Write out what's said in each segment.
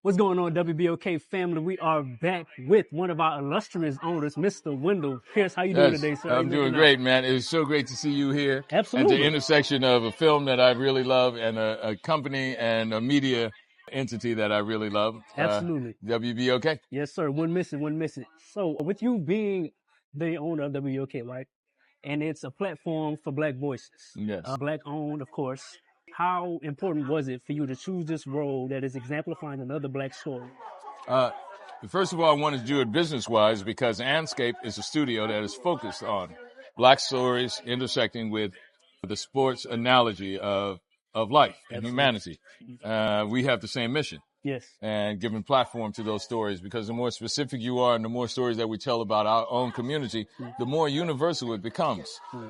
What's going on, WBOK family? We are back with one of our illustrious owners, Mr. Wendell Pierce. How you doing today, sir? I'm doing great, man. It was so great to see you here. Absolutely. At the intersection of a film that I really love and a company and a media entity that I really love. Absolutely. WBOK. Yes, sir. Wouldn't miss it. So with you being the owner of WBOK, right? And it's a platform for Black voices. Yes. Black owned, of course. How important was it for you to choose this role that is exemplifying another Black story? First of all, I wanted to do it business-wise because Anscape is a studio that is focused on Black stories intersecting with the sports analogy of life and humanity. We have the same mission. Yes. And giving platform to those stories, because the more specific you are and the more stories that we tell about our own community, the more universal it becomes.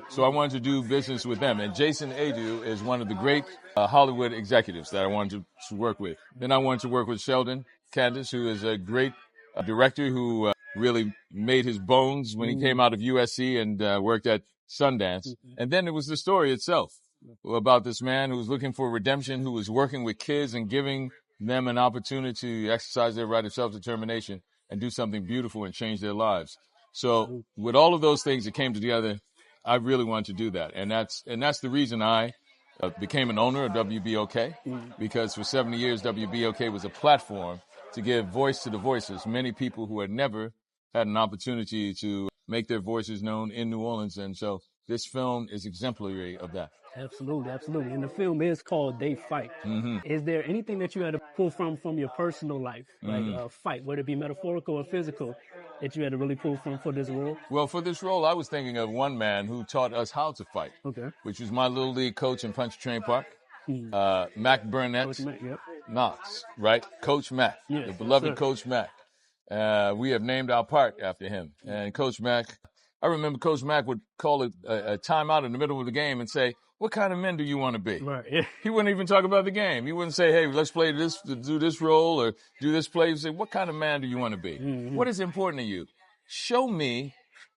So I wanted to do business with them. And Jason Adu is one of the great Hollywood executives that I wanted to work with. Then I wanted to work with Sheldon Candace, who is a great director who really made his bones when he came out of USC and worked at Sundance. And then it was the story itself about this man who was looking for redemption, who was working with kids and giving them an opportunity to exercise their right of self-determination and do something beautiful and change their lives. So with all of those things that came together, I really wanted to do that. And that's the reason I became an owner of WBOK, because for 70 years, WBOK was a platform to give voice to the voiceless, many people who had never had an opportunity to make their voices known in New Orleans. And so this film is exemplary of that. Absolutely. And the film is called They Fight. Is there anything that you had to pull from your personal life, like fight, whether it be metaphorical or physical, that you had to really pull from for this role? Well, for this role, I was thinking of one man who taught us how to fight, which was my little league coach in Punch Train Park, Mac Burnett Knox, right? Coach Mac, the beloved Coach Mac. We have named our park after him. And Coach Mac, I remember Coach Mac would call a timeout in the middle of the game and say, "What kind of men do you want to be?" Right. Yeah. He wouldn't even talk about the game. He wouldn't say, "Hey, let's play this, do this role or do this play." He'd say, "What kind of man do you want to be? What is important to you? Show me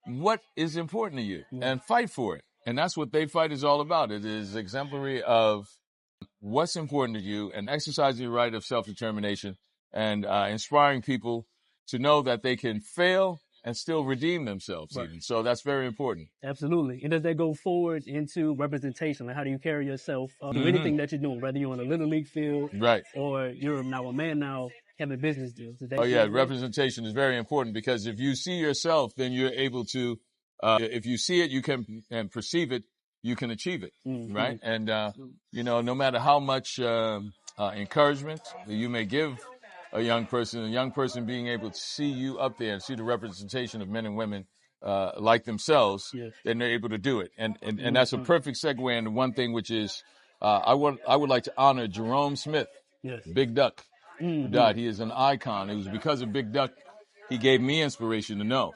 what is important to you and fight for it." And that's what They Fight is all about. It is exemplary of what's important to you and exercising your right of self-determination and inspiring people to know that they can fail and still redeem themselves even. So that's very important. Absolutely. And does that go forward into representation? Like, how do you carry yourself through anything that you're doing, whether you're on a little league field or you're now a man now having business deals? Representation is very important, because if you see yourself, then you're able to, if you see it, you can and perceive it, you can achieve it, right? And, no matter how much encouragement you may give a young person being able to see you up there and see the representation of men and women like themselves, then they're able to do it. And that's a perfect segue into one thing, which is I would like to honor Jerome Smith, Big Duck, who died. He is an icon. It was because of Big Duck he gave me inspiration to know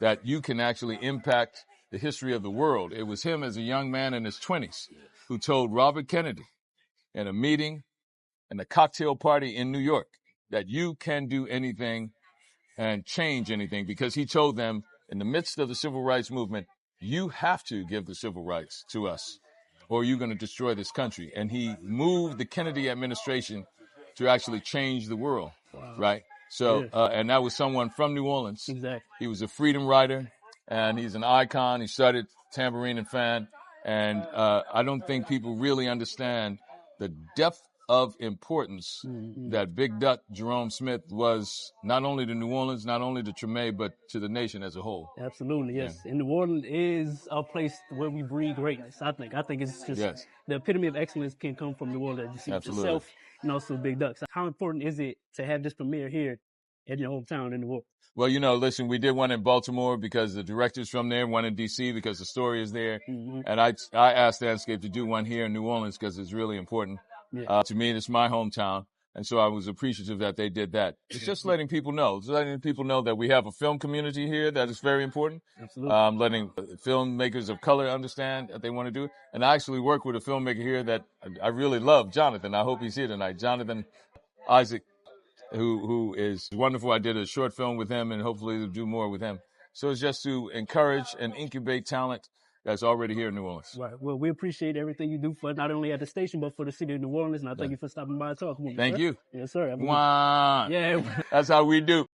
that you can actually impact the history of the world. It was him as a young man in his 20s who told Robert Kennedy in a meeting and a cocktail party in New York that you can do anything and change anything, because he told them in the midst of the civil rights movement, you have to give the civil rights to us or you're going to destroy this country. And he moved the Kennedy administration to actually change the world, right? So, and that was someone from New Orleans. Exactly. He was a freedom rider, and he's an icon. He started Tambourine and Fan, and I don't think people really understand the depth of importance that Big Duck Jerome Smith was, not only to New Orleans, not only to Treme, but to the nation as a whole. Absolutely, yes. Yeah. And New Orleans is a place where we breed greatness. I think it's just the epitome of excellence can come from New Orleans. You see it yourself and also Big Duck. So how important is it to have this premiere here at your hometown in New Orleans? Well, listen, we did one in Baltimore because the director's from there, one in D.C. because the story is there. And I asked Anscape to do one here in New Orleans because it's really important. To me, it's my hometown. And so I was appreciative that they did that. It's just letting people know. That we have a film community here that is very important. Absolutely. Letting filmmakers of color understand that they want to do it. And I actually work with a filmmaker here that I really love, Jonathan. I hope he's here tonight. Jonathan Isaac, who is wonderful. I did a short film with him and hopefully we'll do more with him. So it's just to encourage and incubate talent that's already here in New Orleans. Right. Well, we appreciate everything you do for not only at the station, but for the city of New Orleans. And I thank you for stopping by and talking with me. Thank sir. you. Yes, sir. Wow. Yeah. That's how we do.